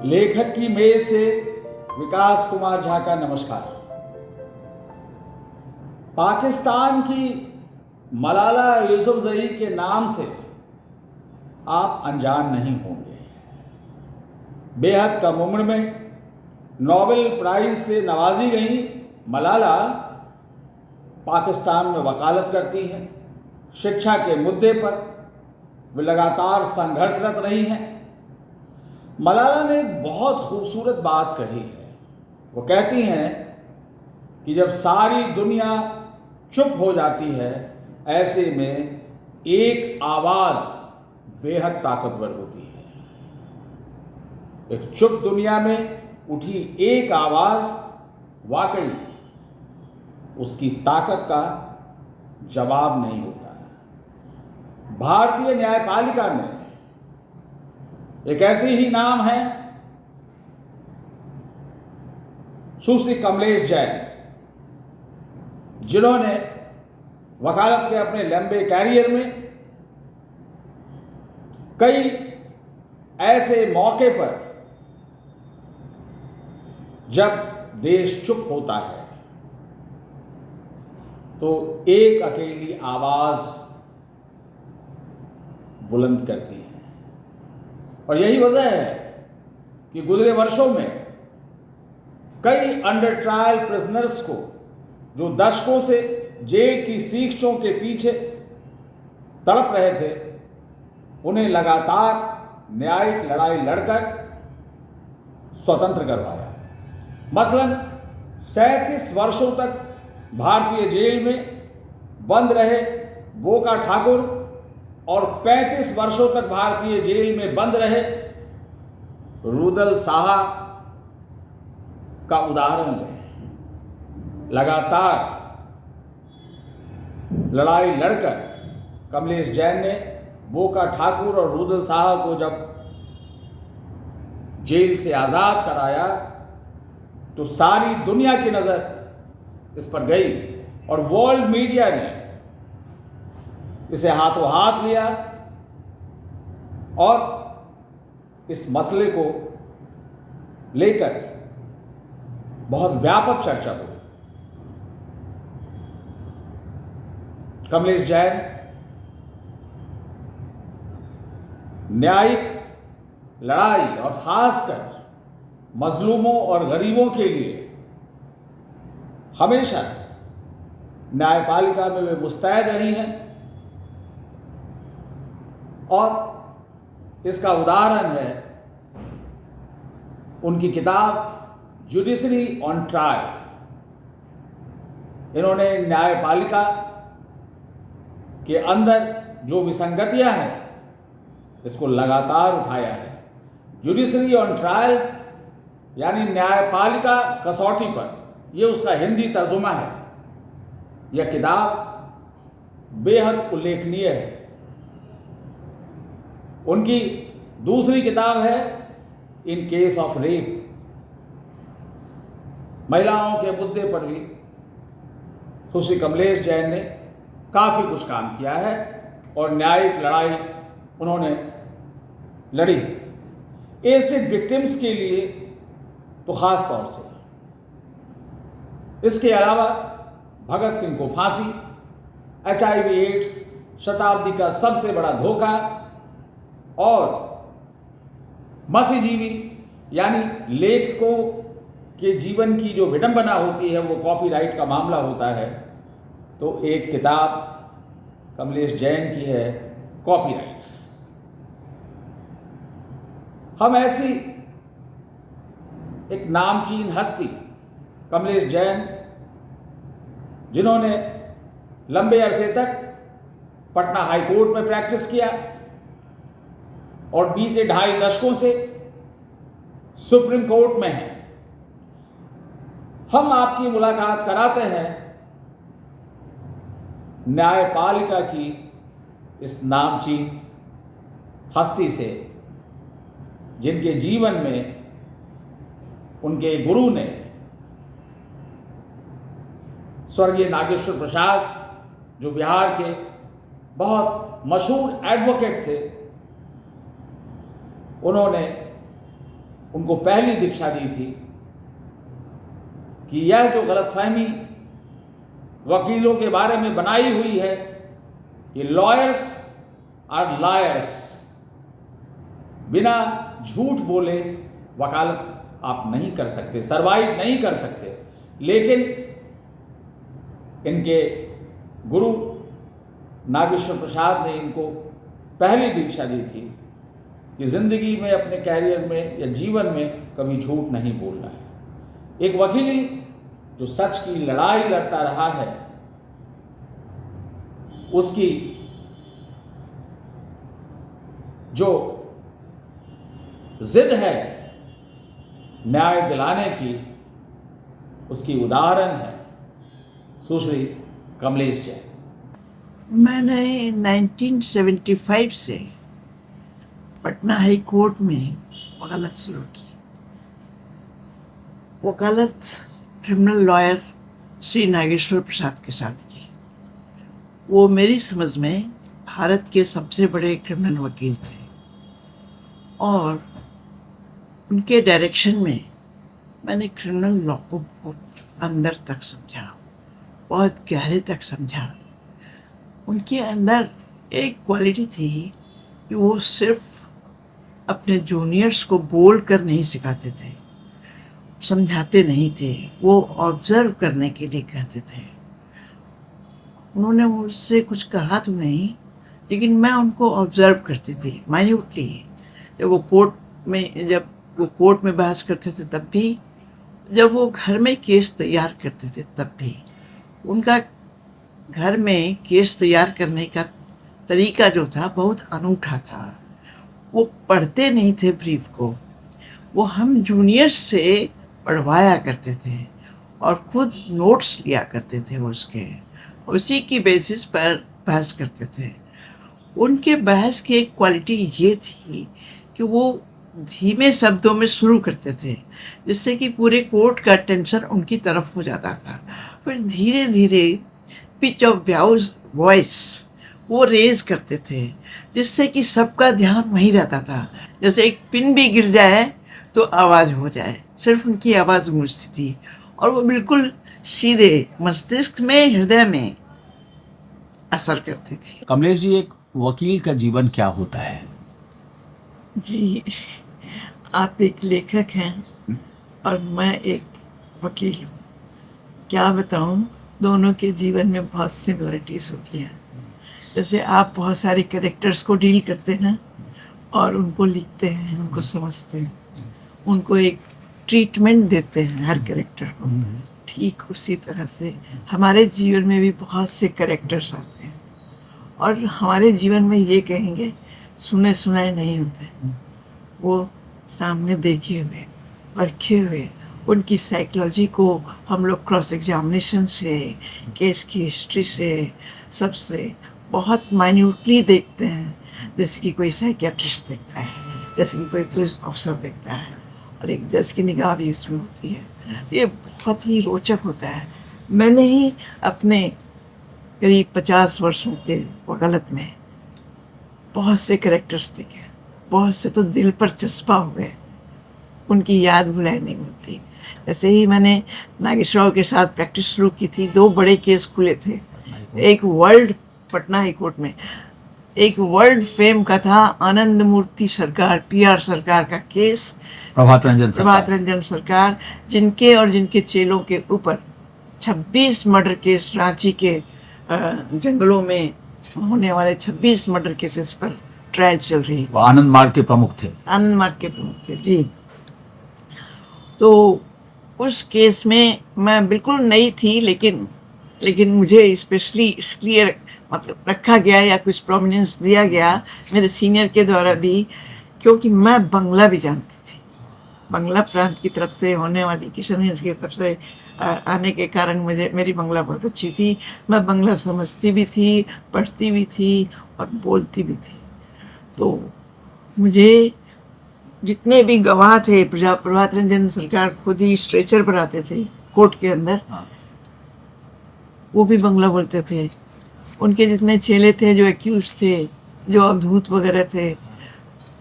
लेखक की मेज से विकास कुमार झा का नमस्कार। पाकिस्तान की मलाला यूसुफजई के नाम से आप अनजान नहीं होंगे। बेहद कम उम्र में नोबेल प्राइज से नवाजी गई मलाला पाकिस्तान में वकालत करती हैं। शिक्षा के मुद्दे पर वे लगातार संघर्षरत रही हैं। मलाला ने एक बहुत खूबसूरत बात कही है। वो कहती हैं कि जब सारी दुनिया चुप हो जाती है, ऐसे में एक आवाज़ बेहद ताकतवर होती है। एक चुप दुनिया में उठी एक आवाज़ वाकई उसकी ताकत का जवाब नहीं होता है। भारतीय न्यायपालिका में एक ऐसी ही नाम है सुश्री कमलेश जैन, जिन्होंने वकालत के अपने लंबे कैरियर में कई ऐसे मौके पर जब देश चुप होता है तो एक अकेली आवाज बुलंद करती है। और यही वजह है कि गुजरे वर्षों में कई अंडर ट्रायल प्रिजनर्स को, जो दशकों से जेल की सीखचों के पीछे तड़प रहे थे, उन्हें लगातार न्यायिक लड़ाई लड़कर स्वतंत्र करवाया। मसलन 37 वर्षों तक भारतीय जेल में बंद रहे बोका ठाकुर और 35 वर्षों तक भारतीय जेल में बंद रहे रुदल साहा का उदाहरण लें। लगातार लड़ाई लड़कर कमलेश जैन ने बोका ठाकुर और रुदल साहा को जब जेल से आज़ाद कराया तो सारी दुनिया की नज़र इस पर गई और वर्ल्ड मीडिया ने इसे हाथों हाथ लिया और इस मसले को लेकर बहुत व्यापक चर्चा हुई। कमलेश जैन न्यायिक लड़ाई और खासकर मजलूमों और गरीबों के लिए हमेशा न्यायपालिका में वे मुस्तैद रही हैं और इसका उदाहरण है उनकी किताब जुडिशरी ऑन ट्रायल। इन्होंने न्यायपालिका के अंदर जो विसंगतियां हैं इसको लगातार उठाया है। जुडिशरी ऑन ट्रायल यानी न्यायपालिका कसौटी पर, यह उसका हिंदी तर्जुमा है। यह किताब बेहद उल्लेखनीय है। उनकी दूसरी किताब है इन केस ऑफ रेप। महिलाओं के मुद्दे पर भी सुश्री कमलेश जैन ने काफ़ी कुछ काम किया है और न्यायिक लड़ाई उन्होंने लड़ी। एसिड विक्टिम्स के लिए तो ख़ास तौर से। इसके अलावा भगत सिंह को फांसी, HIV एड्स, शताब्दी का सबसे बड़ा धोखा और मसीजीवी यानी लेखकों के जीवन की जो विडंबना होती है वो कॉपीराइट का मामला होता है। तो एक किताब कमलेश जैन की है कॉपीराइट्स। हम ऐसी एक नामचीन हस्ती कमलेश जैन, जिन्होंने लंबे अरसे तक पटना हाई कोर्ट में प्रैक्टिस किया और बीते 2.5 दशकों से सुप्रीम कोर्ट में हैं, हम आपकी मुलाकात कराते हैं न्यायपालिका की इस नामचीन हस्ती से, जिनके जीवन में उनके गुरु ने, स्वर्गीय नागेश्वर प्रसाद, जो बिहार के बहुत मशहूर एडवोकेट थे, उन्होंने उनको पहली दीक्षा दी थी कि यह जो गलतफहमी वकीलों के बारे में बनाई हुई है कि लॉयर्स आर लायर्स, बिना झूठ बोले वकालत आप नहीं कर सकते, सर्वाइव नहीं कर सकते। लेकिन इनके गुरु नागेश्वर प्रसाद ने इनको पहली दीक्षा दी थी कि ज़िंदगी में, अपने कैरियर में या जीवन में कभी झूठ नहीं बोलना है। एक वकील जो सच की लड़ाई लड़ता रहा है, उसकी जो जिद है न्याय दिलाने की, उसकी उदाहरण है सुश्री कमलेश जैन। मैंने 1975 से पटना हाई कोर्ट में वकालत शुरू की। वकालत क्रिमिनल लॉयर श्री नागेश्वर प्रसाद के साथ की। वो मेरी समझ में भारत के सबसे बड़े क्रिमिनल वकील थे और उनके डायरेक्शन में मैंने क्रिमिनल लॉ को बहुत अंदर तक समझा, बहुत गहरे तक समझा। उनके अंदर एक क्वालिटी थी कि वो सिर्फ अपने जूनियर्स को बोल कर नहीं सिखाते थे, समझाते नहीं थे, वो ऑब्जर्व करने के लिए कहते थे। उन्होंने मुझसे कुछ कहा तो नहीं, लेकिन मैं उनको ऑब्जर्व करती थी माइन्यूटली। जब वो कोर्ट में बहस करते थे तब भी, जब वो घर में केस तैयार करते थे तब भी। उनका घर में केस तैयार करने का तरीका जो था बहुत अनूठा था। वो पढ़ते नहीं थे ब्रीफ को, वो हम जूनियर्स से पढ़वाया करते थे और खुद नोट्स लिया करते थे उसके, उसी की बेसिस पर बहस करते थे। उनके बहस की एक क्वालिटी ये थी कि वो धीमे शब्दों में शुरू करते थे, जिससे कि पूरे कोर्ट का अटेंशन उनकी तरफ हो जाता था। फिर धीरे धीरे पिच ऑफ वॉइस वो रेज करते थे, जिससे कि सबका ध्यान वहीं रहता था। जैसे एक पिन भी गिर जाए तो आवाज़ हो जाए, सिर्फ उनकी आवाज़ गूंजती थी और वो बिल्कुल सीधे मस्तिष्क में, हृदय में असर करती थी। कमलेश जी, एक वकील का जीवन क्या होता है? जी, आप एक लेखक हैं और मैं एक वकील हूँ। क्या बताऊँ, दोनों के जीवन में बहुत सिमिलरिटीज़ होती हैं। जैसे आप बहुत सारे कैरेक्टर्स को डील करते हैं और उनको लिखते हैं, उनको समझते हैं, उनको एक ट्रीटमेंट देते हैं हर कैरेक्टर को। ठीक उसी तरह से हमारे जीवन में भी बहुत से कैरेक्टर्स आते हैं और हमारे जीवन में ये कहेंगे सुने सुनाए नहीं होते, वो सामने देखे हुए, परखे हुए, उनकी साइकोलॉजी को हम लोग क्रॉस एग्जामिनेशन से, केस की हिस्ट्री से, सबसे बहुत माइन्यूटली देखते हैं, जैसे कि कोई साइकियाट्रिस्ट देखता है, जैसे कि कोई पुलिस ऑफिसर देखता है, और एक जज की निगाह भी उसमें होती है। ये बहुत ही रोचक होता है। मैंने ही अपने करीब 50 वर्षों के वकालत में बहुत से कैरेक्टर्स देखे, बहुत से तो दिल पर चस्पा हो गए, उनकी याद भुलाई नहीं होती। ऐसे ही मैंने नागेश्वर के साथ प्रैक्टिस शुरू की थी। 2 बड़े केस खुले थे। एक वर्ल्ड पटना हाई कोर्ट में एक वर्ल्ड फेम का था आनंद मूर्ति सरकार, PR सरकार का केस, प्रभात रंजन सरकार, जिनके और जिनके चेलों के ऊपर 26 मर्डर केस, रांची के जंगलों में होने वाले 26 मर्डर केसेस पर ट्रायल चल रही थी। आनंद मार्ग के प्रमुख थे। आनंद मार्ग के प्रमुख थे जी। तो उस केस में मैं बिल्कुल नई थी, लेकिन मुझे स्पेशली इसलिए मतलब रखा गया या कुछ प्रोमिनेंस दिया गया मेरे सीनियर के द्वारा भी, क्योंकि मैं बंगला भी जानती थी। बंगला प्रांत की तरफ से होने वाली, किशनगंज की तरफ से आने के कारण मेरी बंगला बहुत अच्छी थी। मैं बंगला समझती भी थी, पढ़ती भी थी और बोलती भी थी। तो मुझे जितने भी गवाह थे, प्रभात रंजन सरकार खुद ही स्ट्रेचर पर आते थे कोर्ट के अंदर, वो भी बंगला बोलते थे। उनके जितने चेले थे जो एक्यूज थे, जो अवधूत वगैरह थे,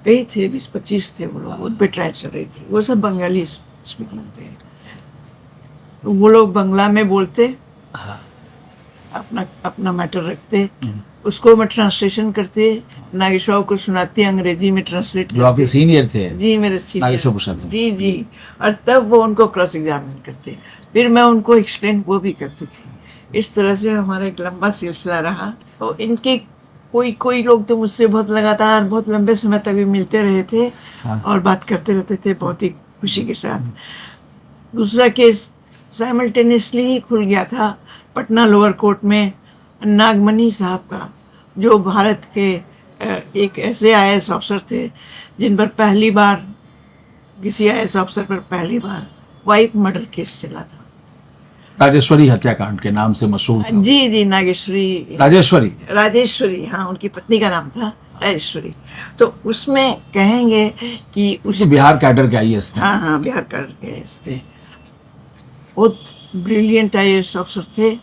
कई थे, 20-25 थे वो लोग, उन पे ट्रायल चल रही थी। वो सब बंगाली स्पीकर थे। वो लोग बांग्ला में बोलते, अपना अपना मैटर रखते, उसको मैं ट्रांसलेशन करते, नागेश्वर को सुनाती, अंग्रेजी में ट्रांसलेट जो आपके सीनियर थे? जी, मेरे सीनियर नागेश्वर प्रसाद जी। जी जी। और तब वो उनको क्रॉस एग्जामिन करते, फिर मैं उनको एक्सप्लेन वो भी करती थी। इस तरह से हमारा एक लंबा सिलसिला रहा। तो इनके कोई कोई लोग तो मुझसे बहुत लगातार बहुत लंबे समय तक भी मिलते रहे थे और बात करते रहते थे बहुत ही खुशी के साथ। दूसरा केस साइमल्टेनियसली ही खुल गया था पटना लोअर कोर्ट में, नागमणि साहब का, जो भारत के एक ऐसे IAS ऑफिसर थे जिन पर पहली बार, किसी IAS ऑफिसर पर पहली बार वाइफ मर्डर केस चला था। राजेश्वरी हत्याकांड के नाम से मशहूर था। जी जी, नागेश्वरी, राजेश्वरी, हाँ, उनकी पत्नी का नाम था राजेश्वरी। तो उसमें कहेंगे कि उस बिहार कैडर के IAS थे। हाँ हाँ, बिहार कैडर के IAS थे, बहुत ब्रिलियंट IAS ऑफिसर थे,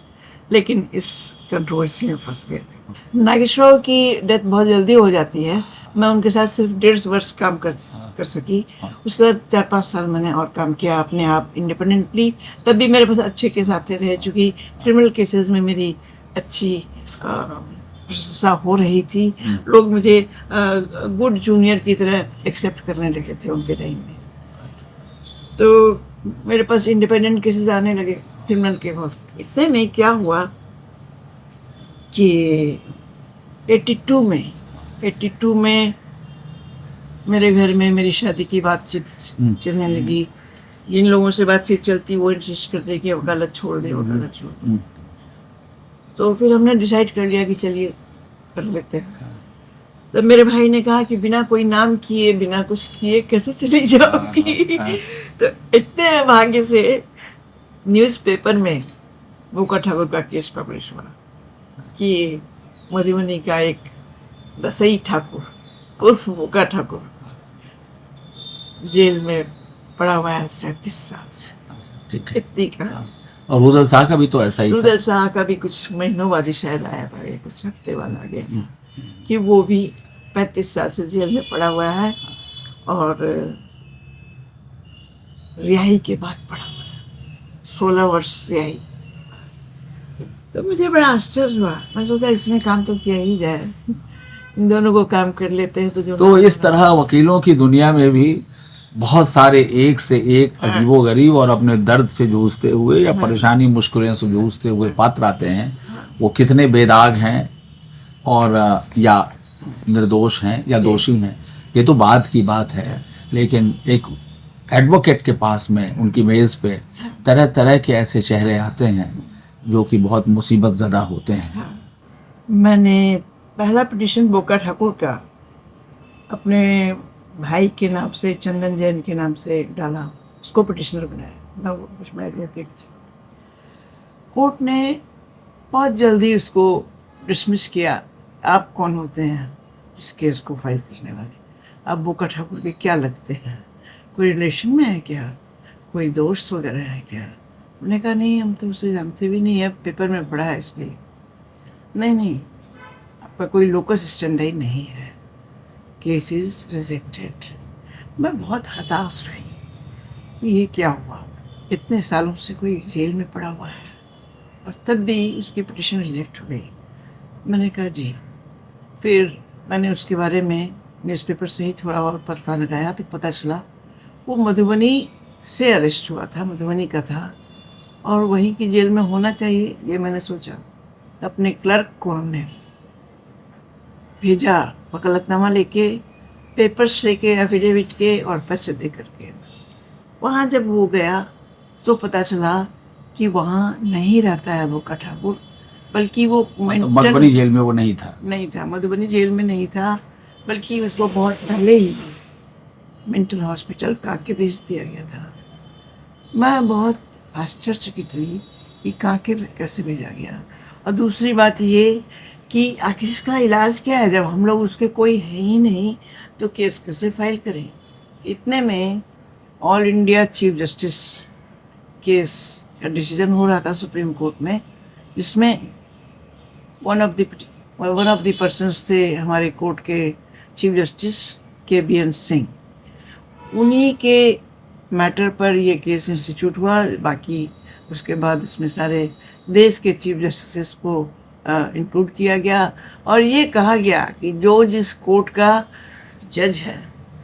लेकिन इस कंट्रोवर्सी में फंस गए थे। नागेश्वर की डेथ बहुत जल्दी हो जाती है। मैं उनके साथ सिर्फ 1.5 वर्ष काम कर सकी। उसके बाद 4-5 साल मैंने और काम किया अपने आप इंडिपेंडेंटली। तब भी मेरे पास अच्छे केस आते रहे, चूँकि क्रिमिनल केसेस में मेरी अच्छी प्रशंसा हो रही थी। लोग मुझे गुड जूनियर की तरह एक्सेप्ट करने लगे थे उनके टाइम में। तो मेरे पास इंडिपेंडेंट केसेस आने लगे क्रिमिनल के बहुत। इतने में क्या हुआ कि 82 में मेरे घर में मेरी शादी की बातचीत चलने लगी। जिन लोगों से बातचीत चलती वो इंसिस्ट करते कि वकालत छोड़ दे, वकालत छोड़ दे। तो फिर हमने डिसाइड कर लिया कि चलिए कर लेते हैं। तब मेरे भाई ने कहा कि बिना कोई नाम किए, बिना कुछ किए कैसे चली जाओगी? तो इतने भाग्य से न्यूज़पेपर में बोका ठाकुर का केस पब्लिश हुआ कि मधुबनी का एक दसई ठाकुर उर्फ बोका ठाकुर जेल में पड़ा हुआ है 37 साल से। इतनी का। और रुदल शाह का भी तो ऐसा ही था। रुदल शाह का भी कुछ महीनों बाद ही शायद आया था, ये कुछ हफ्ते बाद आ गया कि वो भी 35 साल से जेल में पड़ा हुआ है और रिहाई के बाद पड़ा हुआ है, 16 वर्ष रिहाई। तो मुझे बड़ा आश्चर्य हुआ। मैं सोचा इसमें काम तो किया ही जाए, इन दोनों को काम कर लेते हैं। तो इस तरह वकीलों की दुनिया में भी बहुत सारे एक से एक अजीबोगरीब और अपने दर्द से जूझते हुए या परेशानी मुश्किलों से जूझते हुए पात्र आते हैं। वो कितने बेदाग हैं और या निर्दोष हैं या दोषी हैं, ये तो बाद की बात है। लेकिन एक एडवोकेट के पास में, उनकी मेज़ पे तरह तरह के ऐसे चेहरे आते हैं जो कि बहुत मुसीबत ज़दा होते हैं। मैंने पहला पिटीशन बोका ठाकुर का अपने भाई के नाम से, चंदन जैन के नाम से डाला, उसको पिटिशनर बनाया। मैं उसमें एडवोकेट थी। कोर्ट ने बहुत जल्दी उसको डिसमिस किया। आप कौन होते हैं इस केस को फाइल करने वाले? आप बोका ठाकुर के क्या लगते हैं? कोई रिलेशन में है क्या? कोई दोस्त वगैरह है क्या? उन्होंने कहा नहीं, हम तो उसे जानते भी नहीं है, पेपर में पढ़ा है इसलिए। नहीं, आपका कोई लोकस स्टैंडर्ड नहीं है, केस इज रिजेक्टेड। मैं बहुत हताश हुई, ये क्या हुआ? इतने सालों से कोई जेल में पड़ा हुआ है और तब भी उसकी पिटीशन रिजेक्ट हो गई। मैंने कहा जी। फिर मैंने उसके बारे में न्यूज़पेपर से ही थोड़ा और पता लगाया तो पता चला वो मधुबनी से अरेस्ट हुआ था, मधुबनी का था और वहीं की जेल में होना चाहिए, ये मैंने सोचा। अपने क्लर्क को हमने भेजा वकालतनामा लेके, पेपर्स लेके, एफिडेविट के और पैसे दे करके। वहाँ जब वो गया तो पता चला कि वहाँ नहीं रहता है बोका ठाकुर, बल्कि वो मधुबनी जेल में वो नहीं था, मधुबनी जेल में नहीं था, बल्कि उसको बहुत पहले ही मेंटल हॉस्पिटल कांके भेज दिया गया था। मैं बहुत आश्चर्यचकित हुई कि कांके कैसे भेजा गया। और दूसरी बात ये कि आखिर इसका इलाज क्या है? जब हम लोग उसके कोई है ही नहीं तो केस कैसे फाइल करें? इतने में all India chief justice case का डिसीजन हो रहा था सुप्रीम कोर्ट में, जिसमें वन ऑफ द पर्सन्स थे हमारे कोर्ट के चीफ जस्टिस के बीएन सिंह, उन्हीं के मैटर पर ये केस इंस्टीट्यूट हुआ। बाकी उसके बाद उसमें सारे देश के चीफ जस्टिस को इंक्लूड किया गया और ये कहा गया कि जो जिस कोर्ट का जज है,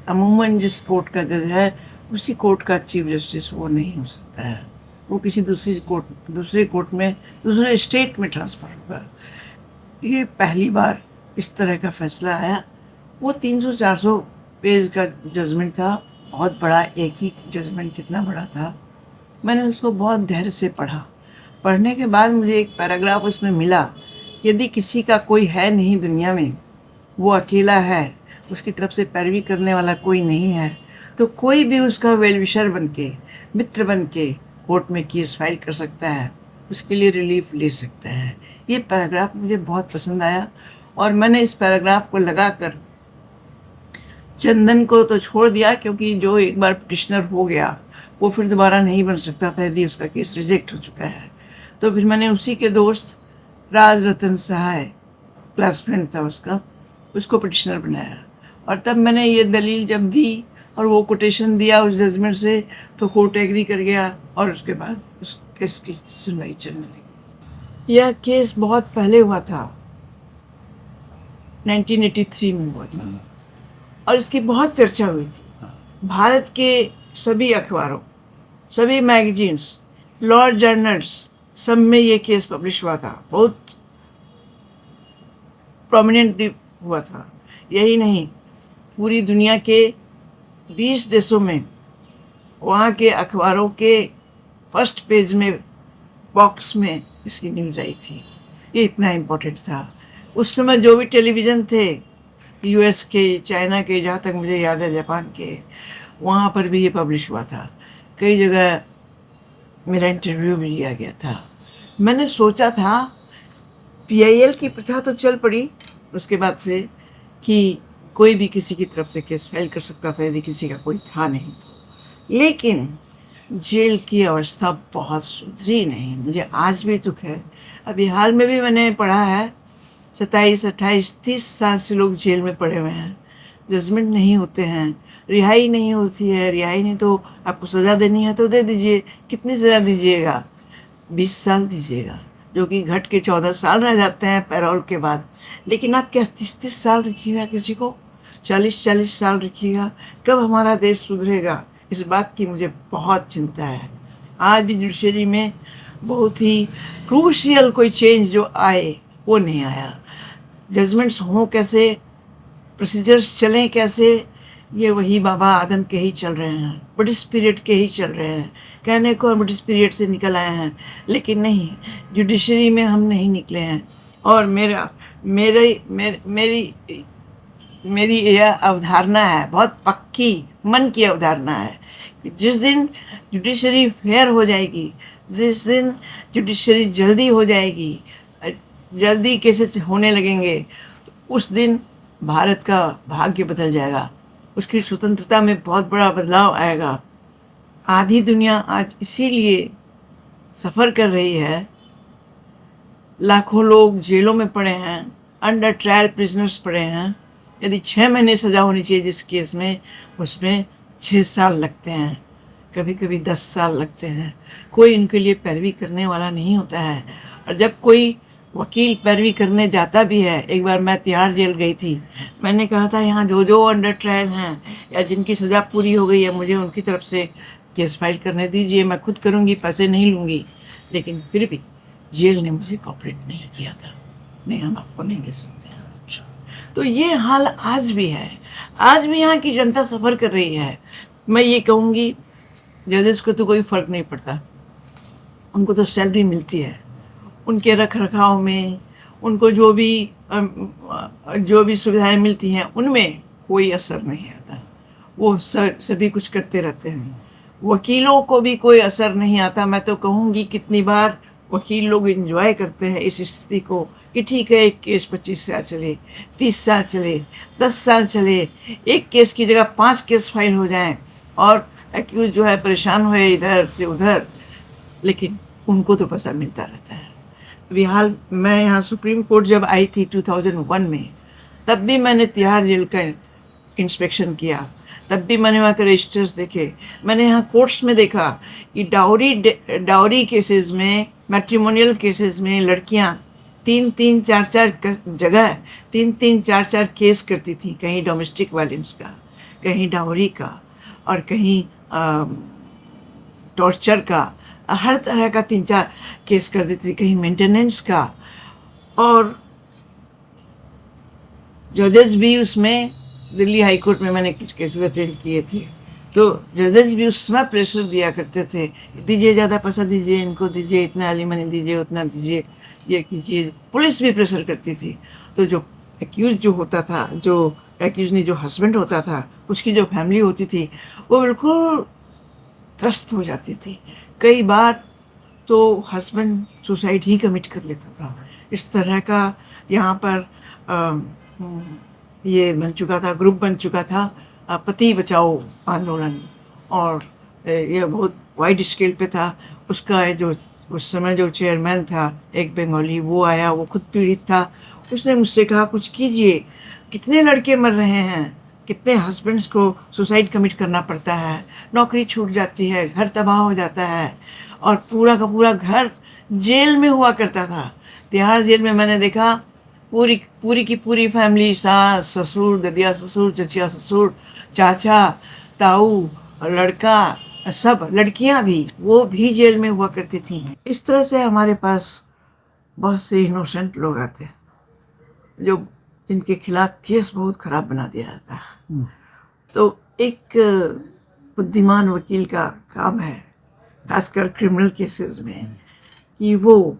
अमूमन जिस कोर्ट का जज है उसी कोर्ट का चीफ जस्टिस वो नहीं हो सकता है, वो किसी दूसरे कोर्ट में दूसरे स्टेट में ट्रांसफ़र होगा। ये पहली बार इस तरह का फैसला आया। वो 300-400 पेज का जजमेंट था, बहुत बड़ा, एक ही जजमेंट कितना बड़ा था। मैंने उसको बहुत धैर्य से पढ़ा। पढ़ने के बाद मुझे एक पैराग्राफ उसमें मिला, यदि किसी का कोई है नहीं दुनिया में, वो अकेला है, उसकी तरफ से पैरवी करने वाला कोई नहीं है, तो कोई भी उसका वेल विशर बन के, मित्र बन के कोर्ट में केस फाइल कर सकता है, उसके लिए रिलीफ ले सकता है। ये पैराग्राफ मुझे बहुत पसंद आया और मैंने इस पैराग्राफ को लगाकर चंदन को तो छोड़ दिया, क्योंकि जो एक बार पिटिशनर हो गया वो फिर दोबारा नहीं बन सकता था यदि उसका केस रिजेक्ट हो चुका है। तो फिर मैंने उसी के दोस्त राज रतन सहाय, क्लास फ्रेंड था उसका, उसको पिटिशनर बनाया। और तब मैंने ये दलील जब दी और वो कोटेशन दिया उस जजमेंट से, तो कोर्ट एग्री कर गया और उसके बाद उस केस की सुनवाई चलने लगी। यह केस बहुत पहले हुआ था, 1983 में हुआ था और इसकी बहुत चर्चा हुई थी। भारत के सभी अखबारों, सभी मैगजीन्स, लॉ जर्नल्स, सब में ये केस पब्लिश हुआ था, बहुत प्रोमिनेंटली हुआ था। यही नहीं, पूरी दुनिया के 20 देशों में वहाँ के अखबारों के फर्स्ट पेज में, बॉक्स में इसकी न्यूज़ आई थी। ये इतना इम्पोर्टेंट था। उस समय जो भी टेलीविज़न थे, यूएस के, चाइना के, जहाँ तक मुझे याद है जापान के, वहाँ पर भी ये पब्लिश हुआ था। कई जगह मेरा इंटरव्यू भी लिया गया था। मैंने सोचा था पीआईएल की प्रथा तो चल पड़ी उसके बाद से कि कोई भी किसी की तरफ से केस फाइल कर सकता था यदि किसी का कोई था नहीं तो, लेकिन जेल की अवस्था बहुत सुधरी नहीं। मुझे आज भी दुख है। अभी हाल में भी मैंने पढ़ा है 27, 28, 30 साल से लोग जेल में पड़े हुए हैं, जजमेंट नहीं होते हैं, रिहाई नहीं होती है। रिहाई नहीं तो आपको सज़ा देनी है तो दे दीजिए। कितनी सज़ा दीजिएगा? 20 साल दीजिएगा, जो कि घट के 14 साल रह जाते हैं पैरोल के बाद। लेकिन आप क्या 30-30 साल रखिएगा किसी को? 40-40 साल रखिएगा? कब हमारा देश सुधरेगा? इस बात की मुझे बहुत चिंता है। आज भी जुडिशरी में बहुत ही क्रूशियल कोई चेंज जो आए वो नहीं आया। जजमेंट्स हों कैसे, प्रोसीजर्स चलें कैसे, ये वही बाबा आदम के ही चल रहे हैं, ब्रिटिश पीरियड के ही चल रहे हैं। कहने को हम ब्रिटिश पीरियड से निकल आए हैं, लेकिन नहीं, जुडिशरी में हम नहीं निकले हैं। और मेरी यह अवधारणा है, बहुत पक्की मन की अवधारणा है, कि जिस दिन जुडिशरी फेयर हो जाएगी, जिस दिन जुडिशरी जल्दी हो जाएगी, जल्दी केसेस होने लगेंगे, तो उस दिन भारत का भाग्य बदल जाएगा। उसकी स्वतंत्रता में बहुत बड़ा बदलाव आएगा। आधी दुनिया आज इसीलिए सफ़र कर रही है। लाखों लोग जेलों में पड़े हैं, अंडर ट्रायल प्रिजनर्स पड़े हैं। यदि 6 महीने सज़ा होनी चाहिए जिस केस में, उसमें 6 साल लगते हैं, कभी कभी 10 साल लगते हैं। कोई इनके लिए पैरवी करने वाला नहीं होता है। और जब कोई वकील पैरवी करने जाता भी है, एक बार मैं तिहाड़ जेल गई थी, मैंने कहा था यहाँ जो जो अंडर ट्रायल हैं या जिनकी सज़ा पूरी हो गई है, मुझे उनकी तरफ से केस फाइल करने दीजिए, मैं खुद करूँगी, पैसे नहीं लूँगी। लेकिन फिर भी जेल ने मुझे कॉपरेट नहीं किया था, नहीं हम आपको नहीं दे सकते हैं। तो ये हाल आज भी है। आज भी यहाँ की जनता सफ़र कर रही है। मैं ये कहूँगी, जजेस को तो कोई फ़र्क नहीं पड़ता, उनको तो सैलरी मिलती है, उनके रख रखाव में, उनको जो भी सुविधाएं मिलती हैं उनमें कोई असर नहीं आता। वो सभी कुछ करते रहते हैं। वकीलों को भी कोई असर नहीं आता। मैं तो कहूँगी कितनी बार वकील लोग एंजॉय करते हैं इस स्थिति को कि ठीक है, एक केस 25 साल चले, 30 साल चले, 10 साल चले, एक केस की जगह 5 केस फाइल हो जाएं और एक्यूज जो है परेशान हुए इधर से उधर, लेकिन उनको तो पैसा मिलता रहता है। अभी हाल मैं यहाँ सुप्रीम कोर्ट जब आई थी 2001 में, तब भी मैंने तिहाड़ जेल का इंस्पेक्शन किया, तब भी मैंने वहाँ के रजिस्टर्स देखे। मैंने यहाँ कोर्ट्स में देखा कि डाउरी केसेस में, मैट्रिमोनियल केसेस में लड़कियाँ 3-3, 4-4 जगह 3-3, 4-4 केस करती थी, कहीं डोमेस्टिक वायलेंस का, कहीं डाउरी का, और कहीं टॉर्चर का, हर तरह का 3-4 केस कर देती थी, कहीं मेंटेनेंस का। और जजेस भी उसमें, दिल्ली हाई कोर्ट में मैंने कुछ केसेस अटेंड किए थे, तो जजेस भी उसमें प्रेशर दिया करते थे, दीजिए, ज़्यादा पैसा दीजिए, इनको दीजिए, इतना एलिमनी दीजिए, उतना दीजिए, ये कीजिए। पुलिस भी प्रेशर करती थी। तो जो एक्यूज जो होता था, जो एक्यूज ने जो हस्बैंड होता था, उसकी जो फैमिली होती थी, वो बिल्कुल त्रस्त हो जाती थी। कई बार तो हस्बैंड सुसाइड ही कमिट कर लेता था। इस तरह का यहाँ पर ये बन चुका था, ग्रुप बन चुका था, पति बचाओ आंदोलन, और ये बहुत वाइड स्केल पे था। उसका जो उस समय जो चेयरमैन था, एक बंगाली, वो आया, वो खुद पीड़ित था। उसने मुझसे कहा कुछ कीजिए, कितने लड़के मर रहे हैं, कितने हस्बैंड्स को सुसाइड कमिट करना पड़ता है, नौकरी छूट जाती है, घर तबाह हो जाता है, और पूरा का पूरा घर जेल में हुआ करता था। तिहाड़ जेल में मैंने देखा पूरी की पूरी फैमिली, सास ससुर, ददिया ससुर, चचिया ससुर, चाचा, ताऊ, लड़का, सब, लड़कियां भी, वो भी जेल में हुआ करती थी। इस तरह से हमारे पास बहुत से इनोसेंट लोग आते हैं जो जिनके खिलाफ केस बहुत खराब बना दिया जाता है। तो एक बुद्धिमान वकील का काम है, खासकर क्रिमिनल केसेस में, कि वो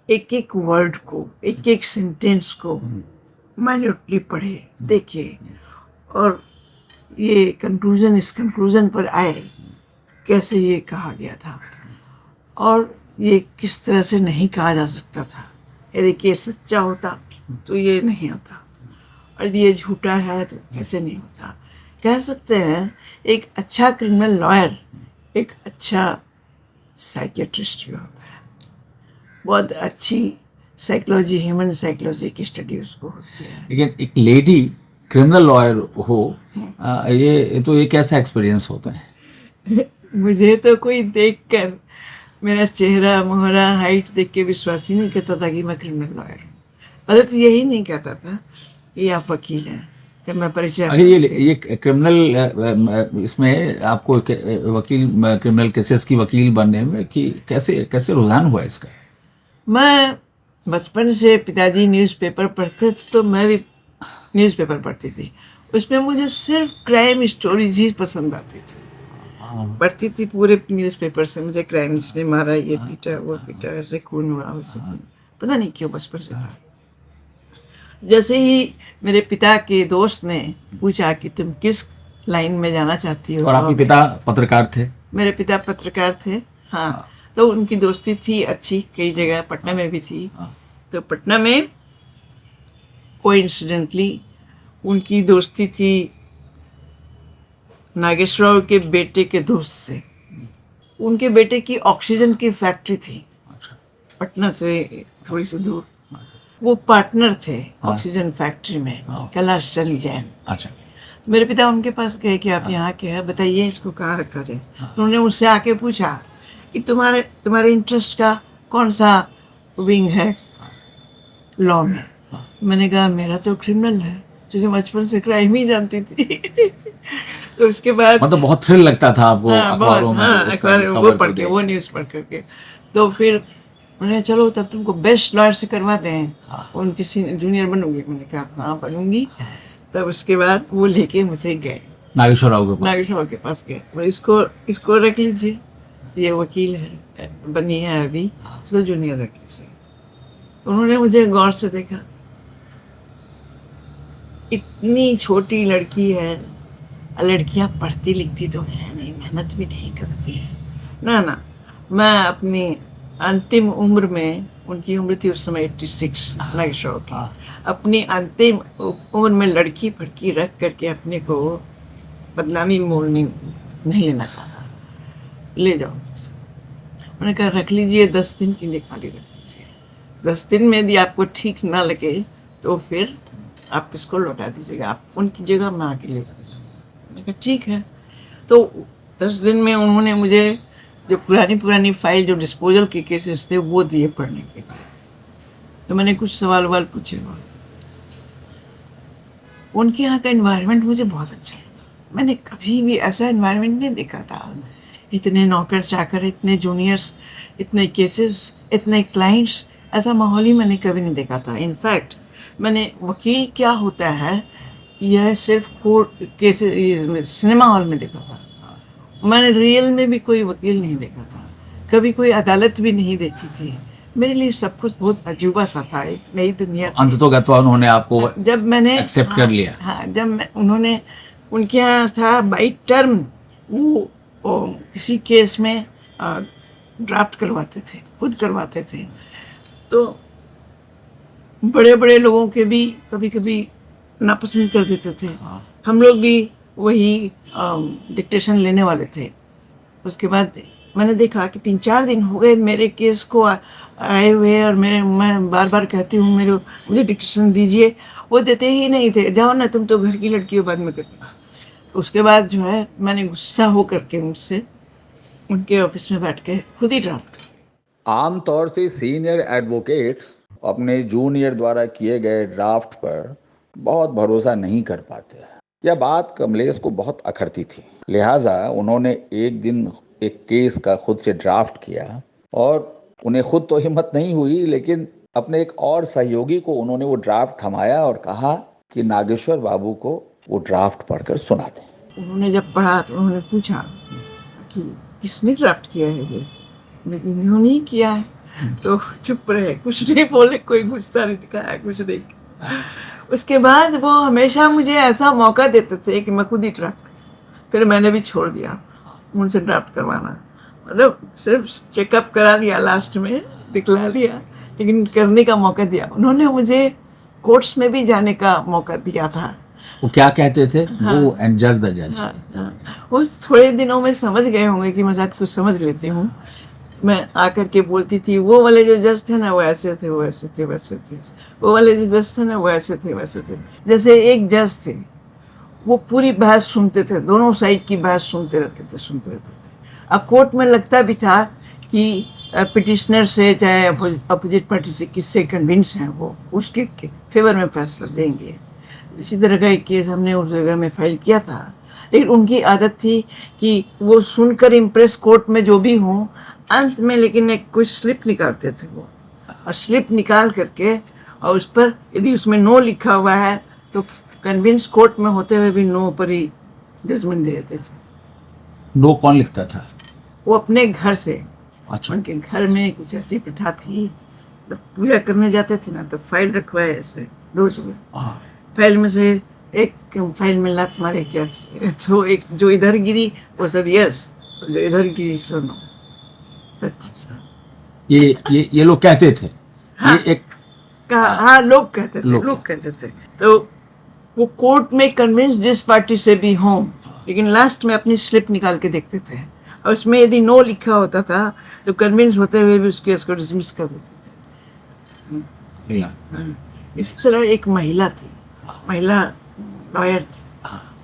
एक एक वर्ड को, एक एक सेंटेंस को माइन्यूटली पढ़े, देखे, और ये कंक्लूजन, इस कंक्लूजन पर आए कैसे ये कहा गया था, और ये किस तरह से नहीं कहा जा सकता था। यदि ये सच्चा होता तो ये नहीं होता, और ये झूठा है तो ऐसे नहीं होता। कह सकते हैं एक अच्छा क्रिमिनल लॉयर एक अच्छा साइकियाट्रिस्ट भी होता है। बहुत अच्छी साइकोलॉजी, ह्यूमन साइकोलॉजी की स्टडी उसको होती है। लेकिन एक लेडी क्रिमिनल लॉयर हो, ये कैसा एक्सपीरियंस होता है? मुझे तो कोई देखकर, मेरा चेहरा, मोहरा, हाइट देख के विश्वास ही नहीं करता था कि मैं क्रिमिनल लॉयर हूँ। पहले तो यही नहीं कहता था कि आप वकील हैं, जब मैं परिचय। अरे ये क्रिमिनल, इसमें आपको वकील, क्रिमिनल केसेस की वकील बनने में कि कैसे रुझान हुआ इसका? मैं बचपन से, पिताजी न्यूज़पेपर पढ़ते थे तो मैं भी न्यूज़पेपर पढ़ती थी। उसमें मुझे सिर्फ क्राइम स्टोरीज ही पसंद आती थी। पढ़ती थी पूरे न्यूज़पेपर से, मुझे क्राइम, इसने मारा, ये पीटा, वो पीटा, ऐसे खून हुआ, वैसे खून। पता नहीं क्यों बचपन से था। जैसे ही मेरे पिता के दोस्त ने पूछा कि तुम किस लाइन में जाना चाहती हो, और आपके पिता पत्रकार थे? मेरे पिता पत्रकार थे, हाँ। तो उनकी दोस्ती थी अच्छी, कई जगह, पटना में भी थी। तो पटना में कोइंसिडेंटली उनकी दोस्ती थी नागेश्वरराव के बेटे के दोस्त से। उनके बेटे की ऑक्सीजन की फैक्ट्री थी पटना से थोड़ी सी दूर। वो पार्टनर थे ऑक्सीजन फैक्ट्री में, कैलाश चंद जैन। अच्छा। तो मेरे पिता उनके पास गए कि आप यहाँ के हैं, बताइए इसको कहाँ रखा जाए। तो उन्होंने मुझसे आके पूछा कि तुम्हारे इंटरेस्ट का कौन सा विंग है लॉ में। मैंने कहा मेरा तो क्रिमिनल है, क्योंकि बचपन से क्राइम ही जानती थी। तो उसके बाद मतलब बहुत थ्रिल लगता था आपको अखबारों में? अखबार वो पढ़ के, वो न्यूज़ पढ़ करके। तो फिर उन्होंने, चलो तब तुमको बेस्ट लॉयर से करवाते हैं, उनकी जूनियर बनोगी। मैंने कहा हाँ बनूंगी। तब उसके बाद वो लेके मुझे गए नागेश्वरराव के पास गए। बोले इसको रख लीजिए, ये वकील है, बनी है अभी, इसको जूनियर रख लीजिए। उन्होंने मुझे गौर से देखा, इतनी छोटी लड़की है, लड़कियां पढ़ती लिखती तो है नहीं, मेहनत भी नहीं करती है ना। मैं अपनी अंतिम उम्र में, उनकी उम्र थी उस समय 86 नागेश्वरराव की, अपनी अंतिम उम्र में लड़की फड़की रख करके अपने को बदनामी मोड़नी नहीं लेना चाहता। ले जाओ, उन्होंने कहा रख लीजिए, 10 दिन के लिए खाली रख लीजिए। 10 दिन में यदि आपको ठीक ना लगे तो फिर आप इसको लौटा दीजिएगा, आप उनकी जगह मैं आके ले जाऊँगा। मैंने कहा ठीक है। तो 10 दिन में उन्होंने मुझे जो पुरानी फाइल, जो डिस्पोजल के केसेस थे, वो दिए पढ़ने के लिए। तो मैंने कुछ सवाल पूछे वहाँ। उनके यहाँ का एनवायरनमेंट मुझे बहुत अच्छा लगा। मैंने कभी भी ऐसा एनवायरनमेंट नहीं देखा था। इतने नौकर चाकर, इतने जूनियर्स, इतने केसेस, इतने क्लाइंट्स, ऐसा माहौल ही मैंने कभी नहीं देखा था। इनफैक्ट मैंने वकील क्या होता है यह सिर्फ कोर्ट केसेस सिनेमा हॉल में देखा था। मैंने रियल में भी कोई वकील नहीं देखा था, कभी कोई अदालत भी नहीं देखी थी। मेरे लिए सब कुछ बहुत अजूबा सा था, एक नई दुनिया थी। अंततोगत्वा उन्होंने आपको जब मैंने एक्सेप्ट कर लिया। हाँ, जब उन्होंने, उनके यहाँ था बाई टर्म, वो किसी केस में ड्राफ्ट करवाते थे, खुद करवाते थे। तो बड़े बड़े लोगों के भी कभी कभी नापसंद कर देते थे। हम लोग भी वही डिक्टेशन लेने वाले थे। उसके बाद मैंने देखा कि 3-4 दिन हो गए मेरे केस को आए हुए, और मैं बार बार कहती हूँ मुझे डिक्टेशन दीजिए, वो देते ही नहीं थे। जाओ ना, तुम तो घर की लड़की हो, बाद में करना। उसके बाद जो है मैंने गुस्सा हो करके उनके ऑफिस में बैठ के खुद ही ड्राफ्ट। आमतौर से सीनियर एडवोकेट्स अपने जूनियर द्वारा किए गए ड्राफ्ट पर बहुत भरोसा नहीं कर पाते। यह बात कमलेश को बहुत अखरती थी, लिहाजा उन्होंने एक दिन एक केस का खुद से ड्राफ्ट किया, और उन्हें खुद तो हिम्मत नहीं हुई, लेकिन अपने एक और सहयोगी को उन्होंने वो ड्राफ्ट थमाया और कहा कि नागेश्वर बाबू को वो ड्राफ्ट पढ़कर सुना दें। उन्होंने जब पढ़ा तो उन्होंने पूछा कि किसने ड्राफ्ट किया है ये? लेकिन इन्होंने ही किया है। तो चुप रहे, कुछ नहीं बोले, कोई गुस्सा नहीं दिखाया, कुछ नहीं। उसके बाद वो हमेशा मुझे ऐसा मौका देते थे कि मैं खुद ही ड्राफ्ट। फिर मैंने भी छोड़ दिया उनसे ड्राफ्ट करवाना, मतलब सिर्फ चेकअप करा लिया, लास्ट में दिखला लिया, लेकिन करने का मौका दिया। उन्होंने मुझे कोर्ट्स में भी जाने का मौका दिया था। वो क्या कहते थे? वो एंड जज द जज। वो थोड़े दिनों में समझ गए होंगे कि मैं शायद कुछ समझ लेती हूँ। मैं आकर के बोलती थी, वो वाले जो जज थे ना वो ऐसे थे, वो ऐसे थे, वैसे थे। वो वाले जो जज थे ना वो ऐसे थे, वैसे थे। जैसे एक जज थे, वो पूरी बहस सुनते थे, दोनों साइड की बहस सुनते रहते थे। अब कोर्ट में लगता भी था कि पिटिशनर से, चाहे अपोजिट पार्टी से, किससे कन्विंस हैं वो, उसके फेवर में फैसला देंगे। इसी तरह का एक केस हमने उस जगह में फाइल किया था। लेकिन उनकी आदत थी कि वो सुनकर इम्प्रेस कोर्ट में जो भी हों, अंत में लेकिन एक कोई स्लिप निकालते थे वो, और स्लिप निकाल करके, और उस पर यदि उसमें नो लिखा हुआ है तो कन्विंस कोर्ट में होते हुए भी नो पर ही जजमेंट दे देते थे। नो कौन लिखता था? वो अपने घर से। अच्छा। उनके घर में कुछ ऐसी प्रथा थी, जब पूजा करने जाते थे ना तो फाइल रखवाए ऐसे 2 जगह। फाइल में से एक फाइल में लात मारे क्या, तो एक जो इधर गिरी वो सब यस, जो इधर गिरी सो नो। ये लोग कहते थे। हाँ, ये एक हाँ, लोग कहते थे। तो वो कोर्ट में कन्विंस जिस पार्टी से भी हों, लेकिन लास्ट में अपनी स्लिप निकाल के देखते थे, और उसमें यदि नो लिखा होता था तो कन्विंस होते हुए भी उस केस को डिसमिस कर देते थे। इस तरह एक महिला थी, महिला लॉयर थी,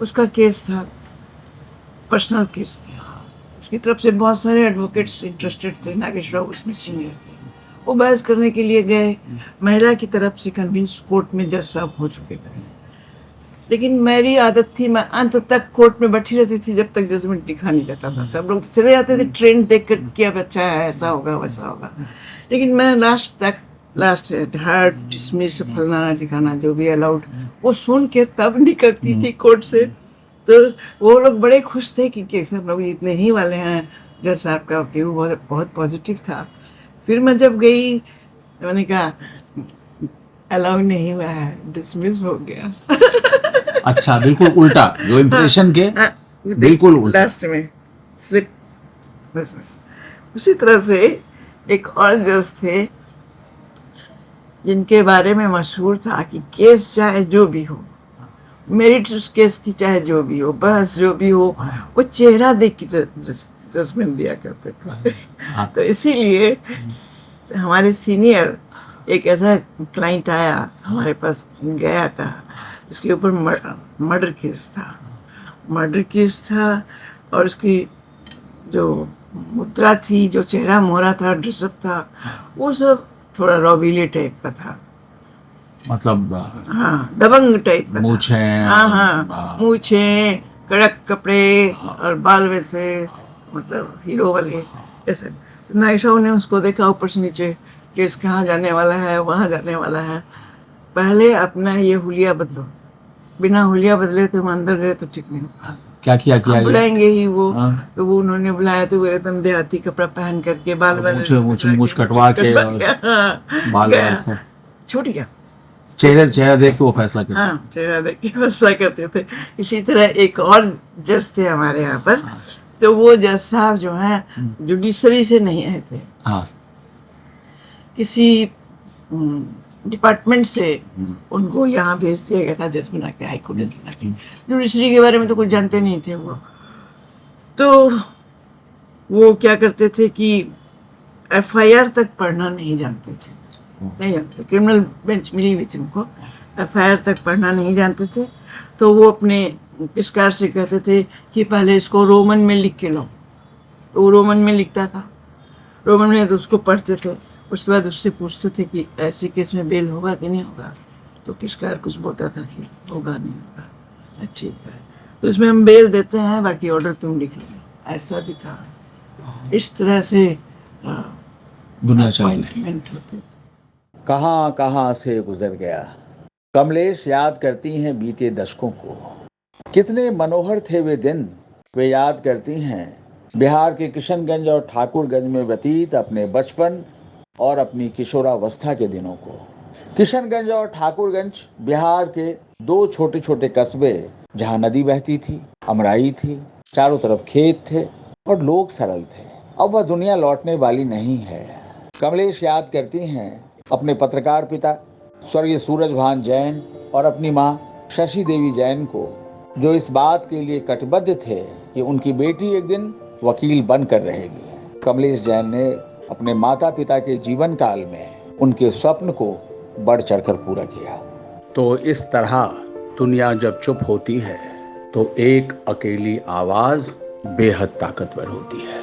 उसका केस था, पर्सनल केस था। उसकी तरफ से बहुत सारे एडवोकेट्स इंटरेस्टेड थे, नागेश्वर उसमें सीनियर थे। वो बहस करने के लिए गए, महिला की तरफ से कन्विंस कोर्ट में जज साहब हो चुके थे। लेकिन मेरी आदत थी, मैं अंत तक कोर्ट में बैठी रहती थी जब तक जजमेंट लिखा नहीं जाता था। सब लोग चले जाते थे ट्रेंड देख कर, क्या बच्चा है, ऐसा होगा वैसा होगा। लेकिन मैं लास्ट हार्ड डिसमिस, फलाना लिखाना जो भी अलाउड, वो सुन के तब निकलती थी कोर्ट से। तो वो लोग बड़े खुश थे कि कैसे हम लोग इतने ही वाले हैं। जज साहब का व्यू बहुत पॉजिटिव था। फिर मैं जब गई, मैंने कहा अलाउ नहीं हुआ है, डिसमिस हो गया। अच्छा, बिल्कुल उल्टा जो इम्प्रेशन के, बिल्कुल उल्टा। लास्ट में स्लिप डिसमिस। उसी तरह से एक और जज थे जिनके बारे में मशहूर था कि केस चाहे जो भी हो, मेरिट उस केस की चाहे जो भी हो, बहस जो भी हो, वो चेहरा देख के जजमेंट दिया करते थे। तो इसीलिए हमारे सीनियर एक ऐसा क्लाइंट आया हमारे पास गया का, इसके ऊपर मर्डर केस था और उसकी जो मुद्रा थी, जो चेहरा मोहरा था, ड्रेसअप था, वो सब थोड़ा रॉबीले टाइप का था। मतलब हाँ, दबंग टाइप का था। मूछें, हाँ हाँ, मूछें, कड़क कपड़े और बाल वैसे, मतलब हीरो वाले ऐसे। तो नायशा ने उसको देखा ऊपर से नीचे, केस कहाँ जाने वाला है, वहाँ जाने वाला है, पहले अपना ये हुलिया बदलो, बिना हुलिया बदले तुम अंदर गए तो ठीक नहीं होगा, क्या किया हम गया? बुलाएंगे ही वो। हाँ। तो वो उन्होंने बुलाया तो वो एकदम देहाती कपड़ा पहन करके बाल मूछ कटवा के और बाल गया, बाल छूट गया। चेहरा देख के वो फैसला करता। हाँ, चेहरा देख के फैसला करते थे। इसी तरह एक और जज थे हमारे यहाँ पर, तो वो जज साहब जो हैं जुडिशरी से नहीं आए थे, हाँ। किसी डिपार्टमेंट से उनको यहाँ भेज दिया गया था जज बना के, हाई कोर्ट जज बना के। जुडिशरी के बारे में तो कुछ जानते नहीं थे वो। तो वो क्या करते थे कि एफआईआर तक पढ़ना नहीं जानते थे, नहीं जानते, क्रिमिनल बेंच मिली हुई थी उनको, एफआईआर तक पढ़ना नहीं जानते थे। तो वो अपने पेशकार से कहते थे कि पहले इसको रोमन में लिख के लो, तो वो रोमन में लिखता था, रोमन में तो उसको पढ़ते थे। उसके बाद उससे पूछते थे कि ऐसे केस में बेल होगा कि नहीं होगा, तो पेशकार कुछ बोलता था कि होगा नहीं होगा, ठीक है तो इसमें हम बेल देते हैं, बाकी ऑर्डर तुम लिख लो, ऐसा भी था। इस तरह से दुनिया चल रही। अपॉइंटमेंट होते थे। कहाँ कहाँ से गुजर गया। कमलेश याद करती हैं बीते दशकों को, कितने मनोहर थे वे दिन। वे याद करती हैं बिहार के किशनगंज और ठाकुरगंज में व्यतीत अपने बचपन और अपनी किशोरावस्था के दिनों को। किशनगंज और ठाकुरगंज बिहार के दो छोटे छोटे कस्बे, जहाँ नदी बहती थी, अमराई थी, चारों तरफ खेत थे और लोग सरल थे। अब वह दुनिया लौटने वाली नहीं है। कमलेश याद करती हैं अपने पत्रकार पिता स्वर्गीय सूरजभान जैन और अपनी माँ शशि देवी जैन को, जो इस बात के लिए कटिबद्ध थे कि उनकी बेटी एक दिन वकील बनकर रहेगी। कमलेश जैन ने अपने माता पिता के जीवन काल में उनके स्वप्न को बढ़ चढ़कर पूरा किया। तो इस तरह दुनिया जब चुप होती है तो एक अकेली आवाज बेहद ताकतवर होती है।